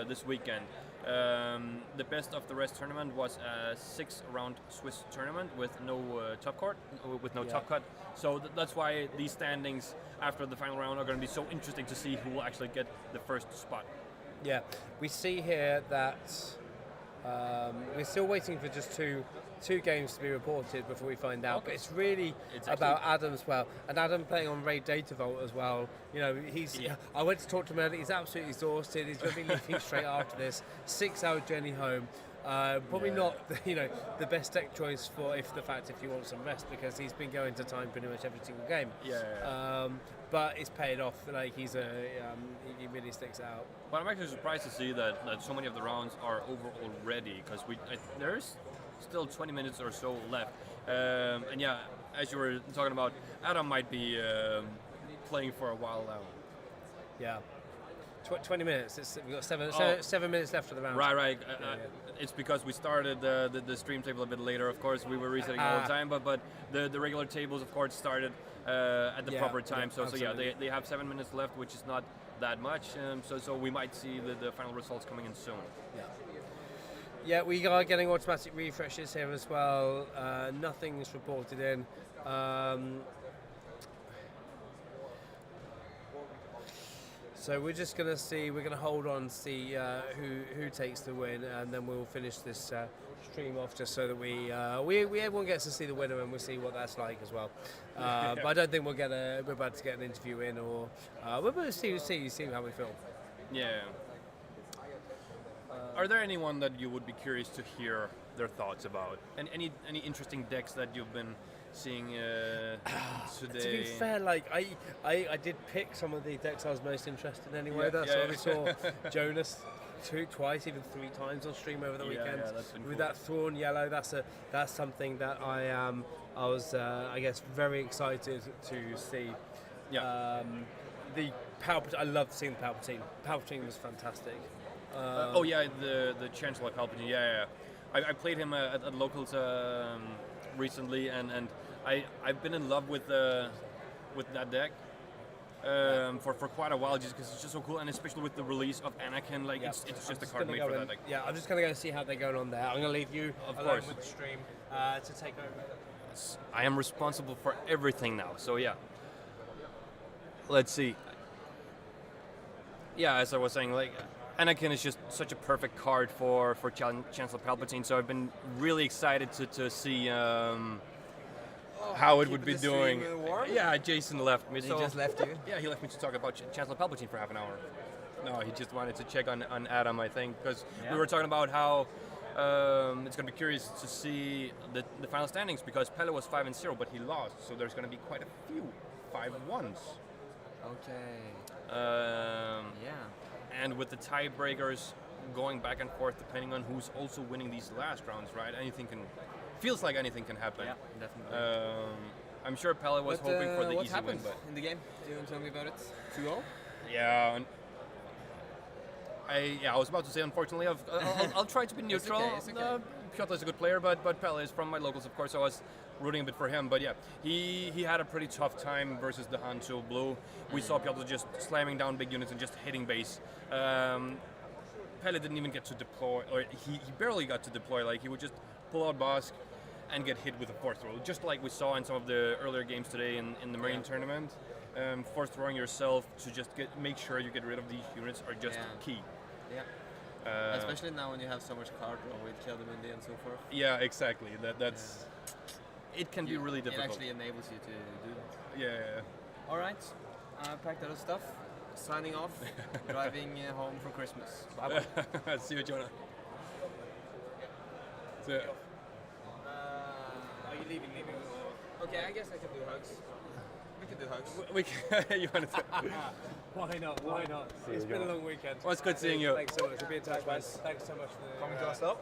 this weekend. The best of the rest tournament was a 6-round Swiss tournament with no top court, with no top cut. So that's why these standings after the final round are going to be so interesting to see who will actually get the first spot. Yeah, we see here that we're still waiting for just two games to be reported before we find out. Okay. But it's really about Adam as well, and Adam playing on Raid Data Vault as well. You know, I went to talk to him earlier. He's absolutely exhausted. He's going to be leaving straight after this 6-hour journey home. Probably not, the best deck choice if you want some rest, because he's been going to time pretty much every single game. But it's paid off. Like he really sticks out. But I'm actually surprised to see that so many of the rounds are over already, because there's still 20 minutes or so left. And yeah, as you were talking about, Adam might be playing for a while now. Yeah. 20 minutes. We've got 7 minutes left of the round. Right. It's because we started the stream table a bit later. Of course, we were resetting all the time, but the regular tables, of course, started at the proper time. So they have 7 minutes left, which is not that much. So we might see the final results coming in soon. Yeah, we are getting automatic refreshes here as well. Nothing's reported in. So we're just going to see. We're going to hold on, see who takes the win, and then we'll finish this stream off just so that we everyone gets to see the winner and we'll see what that's like as well. But I don't think we're about to get an interview in, or we're about to see how we feel. Yeah. Are there anyone that you would be curious to hear their thoughts about, and any interesting decks that you've been seeing today? To be fair, like I did pick some of the decks I was most interested in anyway. I saw Jonas twice, even 3 times on stream over the weekend. That's been with cool. that Thorn Yellow, that's something that I was I guess very excited to see. Yeah. The Palpatine, I loved seeing the Palpatine. Palpatine was fantastic. The Chancellor Palpatine. Yeah. I played him at locals recently, and I've been in love with that deck for quite a while, just because it's just so cool, and especially with the release of Anakin, like it's just a card made for that deck. Yeah, I'm just gonna go see how they're going on there. I'm gonna leave you alone with the stream to take over. I am responsible for everything now, so yeah. Let's see. Yeah, as I was saying, like Anakin is just such a perfect card for Chancellor Palpatine, so I've been really excited to see how it would be doing. Yeah, Jason left me. He just left you? Yeah, he left me to talk about Chancellor Palpatine for half an hour. No, he just wanted to check on Adam, I think, because we were talking about how it's going to be curious to see the final standings, because Pelle was 5-0, but he lost, so there's going to be quite a few 5-1s. Okay. And with the tiebreakers going back and forth depending on who's also winning these last rounds, right? Feels like anything can happen. Yeah, definitely. I'm sure Pelle was hoping for the what easy win, happened but in the game? Do you want to tell me about it? 2-0? yeah. I was about to say, unfortunately, I'll try to be neutral. It's okay. Piotr is a good player, but Pelle is from my locals, of course, so I was rooting a bit for him. But yeah, he had a pretty tough time versus the Hanzo Blue. We saw Piotr just slamming down big units and just hitting base. Pelle didn't even get to deploy, or he barely got to deploy. Like, he would just pull out Bosk and get hit with a fourth roll, just like we saw in some of the earlier games today in the Marine tournament. Fourth throwing yourself to just make sure you get rid of these units are just key. Yeah. Especially now when you have so much card draw with Keldemundi and so forth. Yeah, exactly. That's it can be really difficult. It actually enables you to do that. Yeah. All right. Packed out of stuff. Signing off. Driving home for Christmas. Bye bye. See you, Jonah. So, Are you leaving? Okay, I guess I can do hugs. We can do hugs. we can, you want to? Why not? It's been a long weekend. Well, it's good seeing you. Thanks so much. We'll be in touch, guys. Thanks so much for Coming to us up?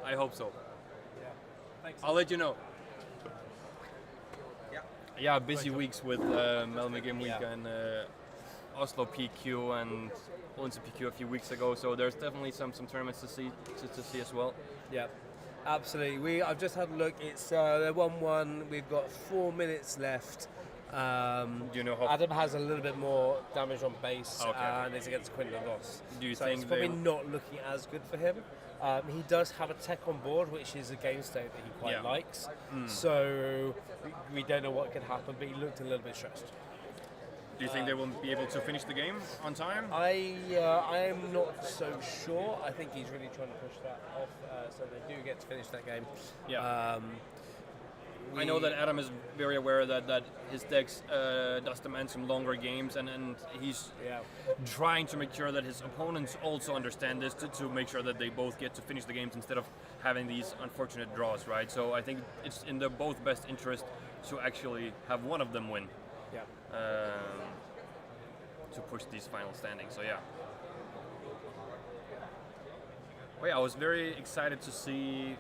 I hope so. Yeah. Thanks. I'll let you know. Yeah. Yeah, busy weeks with Malmö Game Week and Oslo PQ and Odense PQ a few weeks ago. So there's definitely some tournaments to see as well. Yeah. Absolutely. I've just had a look. It's 1-1. We've got 4 minutes left. Do you know how Adam has a little bit more damage on base, Okay. and it's against Quinlan Ross. Do you so think it's probably they- not looking as good for him. He does have a tech on board, which is a game state that he quite likes. So we don't know what could happen, but he looked a little bit stressed. Do you think they will be able to finish the game on time? I am not so sure. I think he's really trying to push that off, so they do get to finish that game. Yeah. I know that Adam is very aware that his decks does demand some longer games, and he's trying to make sure that his opponents also understand this to make sure that they both get to finish the games instead of having these unfortunate draws, right? So I think it's in their both best interest to actually have one of them win. Yeah. To push these final standings. So yeah. Well, yeah, I was very excited to see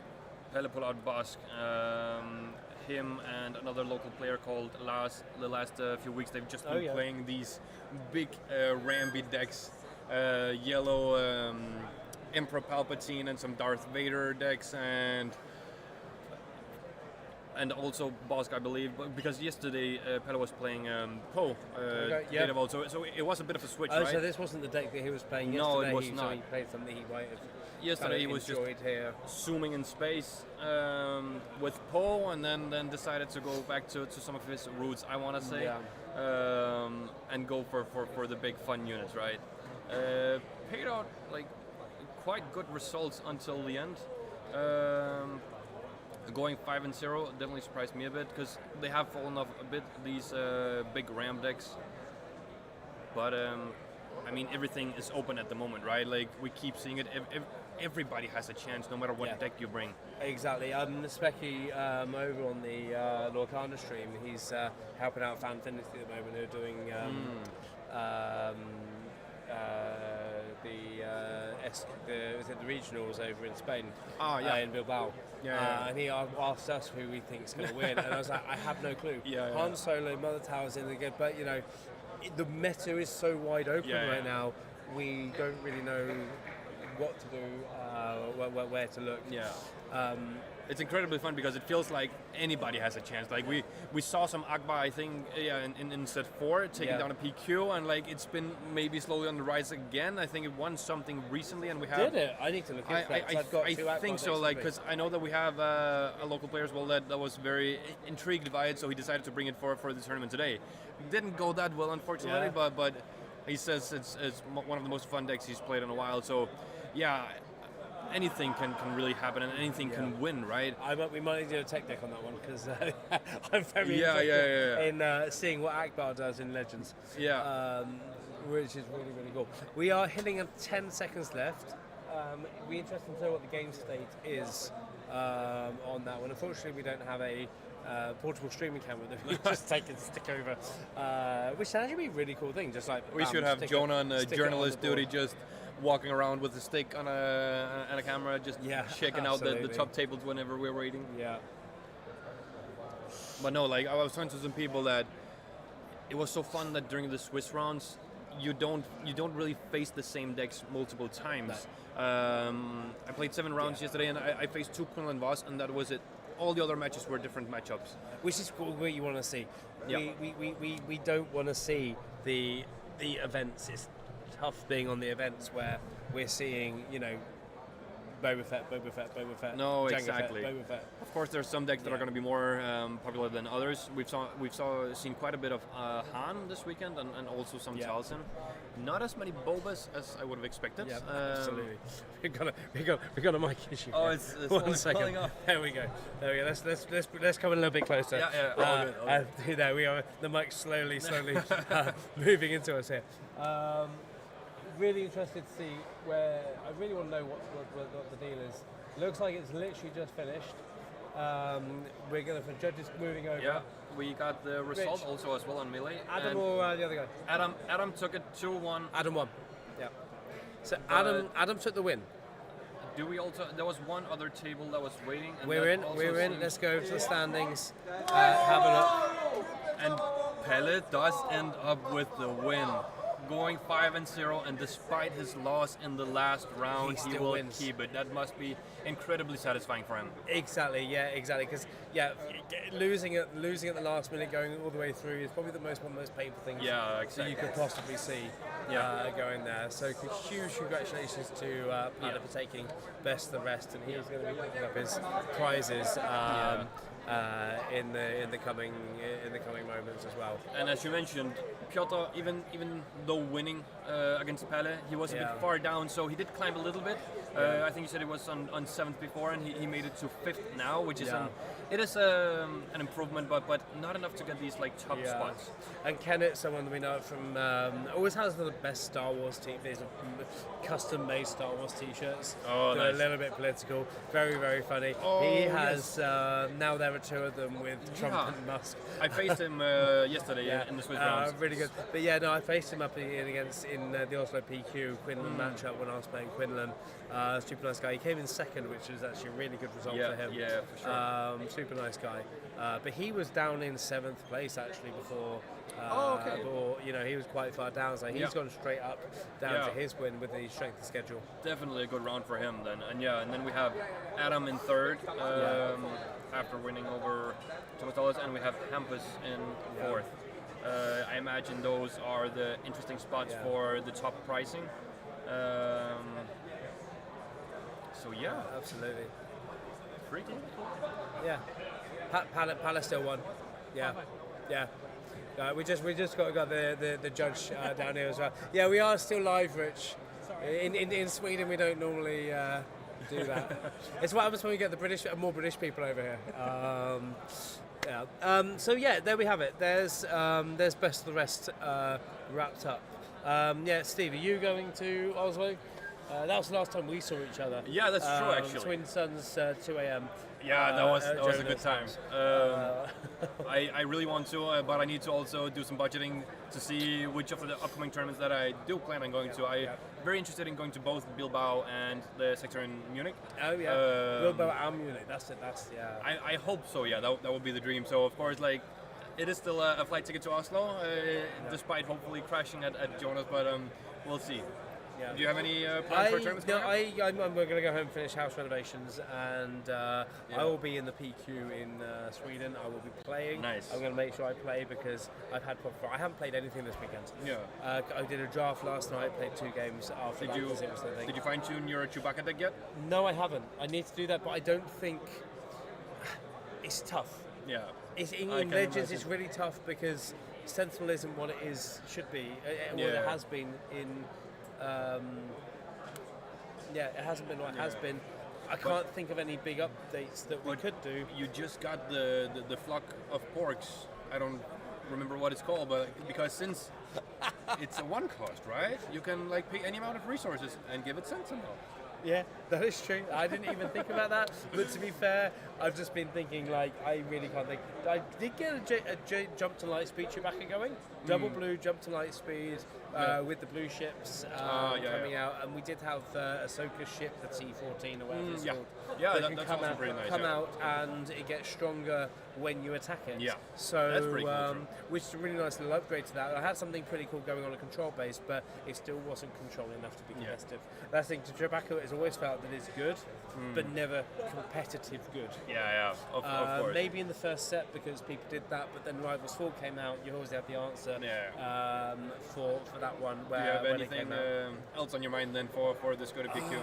Pelle pull out Bosk. Him and another local player called Lars. The last few weeks they've just been playing these big Ramby decks, yellow Emperor Palpatine and some Darth Vader decks, and also Bosk, I believe, because yesterday Pelle was playing Poe. So it was a bit of a switch, right? So this wasn't the deck that he was playing No, yesterday. it was not. So he played something he might have. Yesterday he was just here. zooming in space with Poe, and then decided to go back to some of his roots, I want to say. and go for the big fun units, right? Paid out like quite good results until the end. Going 5-0 definitely surprised me a bit because they have fallen off a bit, these big RAM decks. But I mean, everything is open at the moment, right? Like we keep seeing it. Everybody has a chance, no matter what deck you bring. Exactly. Specky over on the Lorcana stream, he's helping out Fanfinity at the moment. They're doing the regionals over in Spain. In Bilbao. And he asked us who we think is going to win, and I was like, I have no clue. Han Solo, Mother Tower's in the game, but you know, the meta is so wide open right now. We don't really know what to do, where to look. It's incredibly fun because it feels like anybody has a chance. Like we saw some Akbar, I think, in set 4 taking down a PQ, and like it's been maybe slowly on the rise again. I think it won something recently, and we have. Did it? I need to look into that. I think so. Like because I know that we have a local player as well that was very intrigued by it, so he decided to bring it for the tournament today. Didn't go that well, unfortunately, but he says it's one of the most fun decks he's played in a while. So anything can really happen and anything can win, right? We might need to do a tech deck on that one because I'm very interested in seeing what Akbar does in Legends. Which is really, really cool. We are hitting 10 seconds left. It'd be interesting to know what the game state is on that one. Unfortunately, we don't have a portable streaming camera that we can just take and stick over, which would actually be a really cool thing. Just like we should have Jonah on journalist duty, just walking around with a stick on a camera, just checking out the top tables whenever we're waiting. But no, like I was talking to some people that it was so fun that during the Swiss rounds you don't really face the same decks multiple times. I played 7 rounds yesterday, and I faced 2 Quinlan Voss, and that was it. All the other matches were different matchups, which is what you want to see. We don't want to see the events. It's tough being on the events where we're seeing, you know, Boba Fett. No, Jango exactly. Fett, Boba Fett. Of course, there's some decks that are going to be more popular than others. We've seen quite a bit of Han this weekend, and also some Taliesin. Not as many Bobas as I would have expected. Absolutely. We got a mic issue. Oh, it's 1 second. There we go. Let's come a little bit closer. All good. There we are. The mic's slowly moving into us here. Really interested to see where. I really want to know what the deal is. Looks like it's literally just finished. We're going for judges moving over. Yeah, we got the result also as well on Melee. Adam or the other guy? Adam took it 2-1. Adam won. Yeah. So Adam took the win. Do we also? There was one other table that was waiting. And we're in. Let's go to the standings. Have a look. And Pelle does end up with the win, going 5-0, and despite his loss in the last round, he will keep it. That must be incredibly satisfying for him. Exactly. Because losing at the last minute, going all the way through, is probably one of the most painful things that you could possibly see going there. So huge congratulations to Pelle for taking best of the rest, and he's going to be picking up his prizes. In the coming moments as well. And as you mentioned, Piotr, even though winning against Pelle, he was a bit far down, so he did climb a little bit. I think he said he was on 7th before, and he made it to 5th now, which is an improvement, but not enough to get these like top spots. And Kenneth, someone we know from, always has the best Star Wars team. There's custom-made Star Wars T-shirts. Oh, nice. A little bit political, very, very funny. He has now there are 2 of them with Trump and Musk. I faced him yesterday in the Swiss rounds. Really good. But I faced him up in the Oslo PQ Quinlan matchup when I was playing Quinlan. Super nice guy. He came in second, which was actually a really good result for him. Yeah, for sure. Super nice guy. But he was down in 7th place actually before. Before, he was quite far down, so he's gone straight up down to his win with the strength of schedule. Definitely a good round for him then. And then we have Adam in 3rd after winning over Thomas Dollars, and we have Hampus in 4th. I imagine those are the interesting spots for the top pricing. Absolutely. Freaking. Yeah. Palace still won. Yeah. We just got the judge down here as well. Yeah, we are still live, Rich. In Sweden, we don't normally do that. It's what happens when we get the more British people over here. So yeah, there we have it. There's Best of the Rest wrapped up. Steve, are you going to Oslo? That was the last time we saw each other. Yeah, that's true, actually. Twin Suns, 2 a.m. Yeah, that was a good time. I really want to, but I need to also do some budgeting to see which of the upcoming tournaments that I do plan on going to. I'm very interested in going to both Bilbao and the sector in Munich. Oh yeah, Bilbao and Munich. That's it. I hope so. Yeah, that would be the dream. So of course, like, it is still a flight ticket to Oslo, despite hopefully crashing at Jonas, but we'll see. Yeah. Do you have any plans for tournaments? No, we're going to go home and finish house renovations, and I will be in the PQ in Sweden. I will be playing. Nice. I'm going to make sure I play because I haven't played anything this weekend. Yeah. I did a draft last night. Played 2 games after that. Did you fine tune your Chewbacca deck yet? No, I haven't. I need to do that, but I don't think it's tough. Yeah. In Legends, it's really tough because Sentinel isn't what it should be. What it has been in. It hasn't been what it has been. I can't think of any big updates that we could do. You just got the flock of porks. I don't remember what it's called, but because since it's a 1 cost, right? You can like pay any amount of resources and give it Sentinel. Yeah, that is true. I didn't even think about that. But to be fair, I've just been thinking, like, I really can't think. I did get a jump to light speed Chewbacca going. Double blue jump to light speed with the blue ships coming out. And we did have Ahsoka's ship, the T-14 or whatever it's called. Yeah, that's also pretty nice. Come out and it gets stronger when you attack it. Yeah, so that's pretty cool, which is a really nice little upgrade to that. I had something pretty cool going on a control base, but it still wasn't control enough to be competitive. That's the thing. To Chewbacca has always felt that it's good, but never competitive good. Yeah, of course. Maybe in the first set because people did that, but then Rivals 4 came out. You always have the answer for that one. Where, do you have anything else on your mind then for this go to PQ?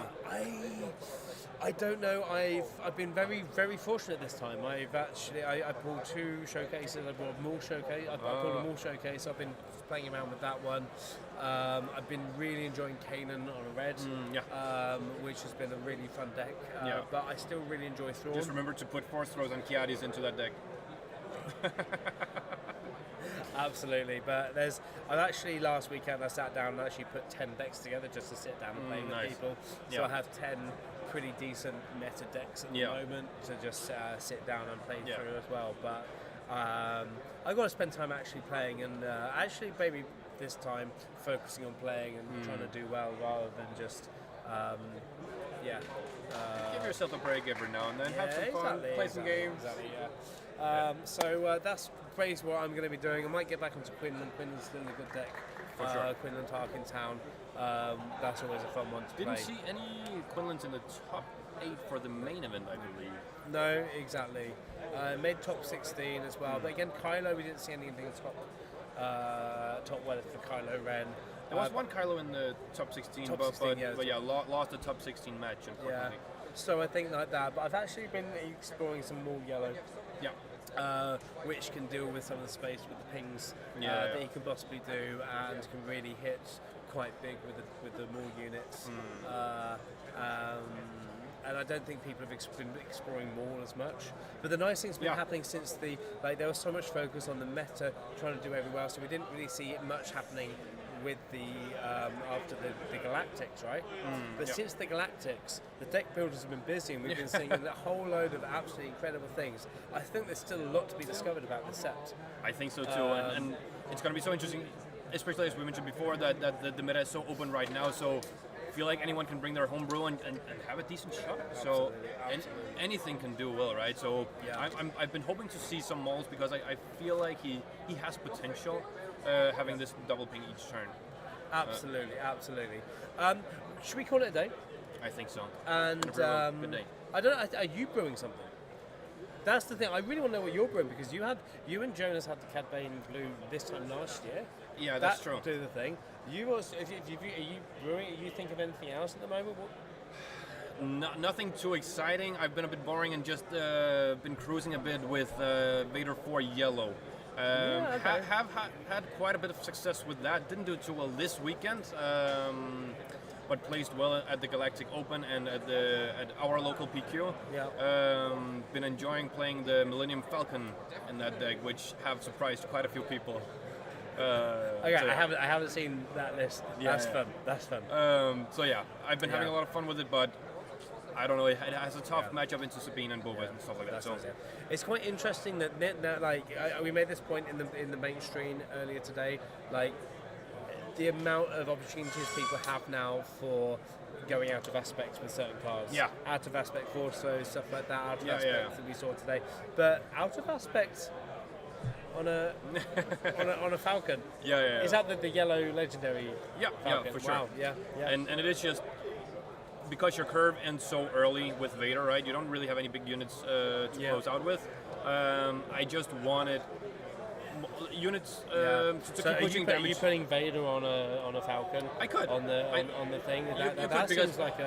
I don't know. I've been very, very fortunate this time. I pulled 2 showcases. I bought a Maul showcase. I pulled a Maul showcase. I've been playing around with that one. I've been really enjoying Kanan on a red, which has been a really fun deck. But I still really enjoy Thrawn. Just remember to put Force Throws and Kiadis into that deck. Absolutely, but I've actually last weekend I sat down and actually put 10 decks together just to sit down and play with people. So I have 10 pretty decent meta decks at the moment to just sit down and play through as well. But I've got to spend time actually playing and actually maybe this time focusing on playing and trying to do well rather than just give yourself a break every now and then. Have some fun, play some games. So that's basically what I'm going to be doing. I might get back onto Quinlan. Quinlan's still a good deck. For sure. Quinlan Tark in town. That's always a fun one to play. Didn't see any Quinlans in the top 8 for the main event, I believe. No, exactly. Made top 16 as well. But again, Kylo, we didn't see anything top weather for Kylo Ren. There was one Kylo in the top 16, but lost the top 16 match, unfortunately. So I think like that. But I've actually been exploring some more yellow. Which can deal with some of the space with the pings that you can possibly do and can really hit quite big with the more units. And I don't think people have been exploring Maul as much. But the nice thing's been happening since there was so much focus on the meta trying to do everywhere, so we didn't really see much happening with the after the Galactics, right? But since the Galactics, the deck builders have been busy and we've been seeing a whole load of absolutely incredible things. I think there's still a lot to be discovered about the set. I think so too, and it's going to be so interesting, especially as we mentioned before, that the meta is so open right now, so I feel like anyone can bring their homebrew and have a decent shot. So anything can do well, right? So I've been hoping to see some Mauls because I feel like he has potential having this double ping each turn. Absolutely. Should we call it a day? I think so. And good day. I don't know, are you brewing something? That's the thing. I really want to know what you're brewing because you and Jonas had the Cad Bane Blue this time last year. Yeah, that's true. Do the thing. You also, are you brewing? Are you thinking of anything else at the moment? Nothing too exciting. I've been a bit boring and just been cruising a bit with Vader 4 Yellow. Okay. Have had quite a bit of success with that. Didn't do too well this weekend, but placed well at the Galactic Open and at our local PQ. Yeah. Been enjoying playing the Millennium Falcon in that deck, which have surprised quite a few people. Okay, so, yeah. I haven't seen that list. Yeah, That's yeah. fun. That's fun. So yeah, I've been having a Yeah. lot of fun with it, but I don't know. It has a tough matchup into Sabine and Boba and stuff like that. That's So nice, yeah. It's quite interesting that we made this point in the main stream earlier today. Like the amount of opportunities people have now for going out of aspects with certain cars. Yeah. Out of aspect Forso, stuff like that. Out of Yeah, aspect yeah. that we saw today, but out of aspect on a on a Falcon. yeah. Is that the yellow legendary? Yeah, Falcon? for sure. Wow. Yeah. And it is just because your curve ends so early with Vader, right? You don't really have any big units to close out with. I just wanted units to So keep are pushing you damage. putting Vader on a Falcon? I could. on the thing. You That could, because seems like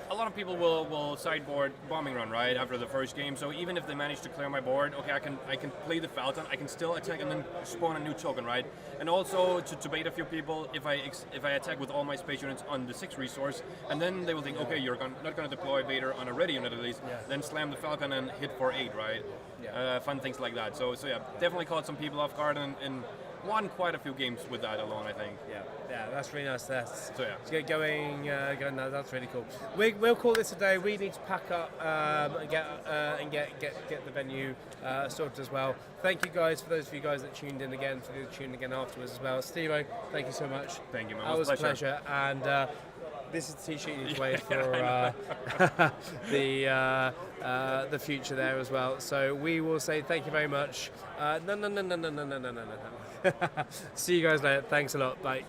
a lot of people will sideboard bombing run right after the first game. So even if they manage to clear my board, okay, I can play the Falcon. I can still attack and then spawn a new token, right? And also to bait a few people, if I attack with all my space units on the 6 resource, and then they will think, okay, you're not going to deploy Vader on a ready unit at least. Yeah. Then slam the Falcon and hit for 8, right? Yeah. Fun things like that. So yeah, definitely caught some people off guard and won quite a few games with that alone, I think. yeah, that's really nice. That's So, yeah. to get going now. That's really cool. We'll call this a day. We need to pack up and get the venue sorted as well. Thank you guys for those of you guys that tuned in again, for those tuning in afterwards as well. Steve-O, thank you so much. Thank you, man. That was a pleasure. And this is the T-shirt you need to wear for the future there as well. So we will say thank you very much. No. See you guys later. Thanks a lot. Bye.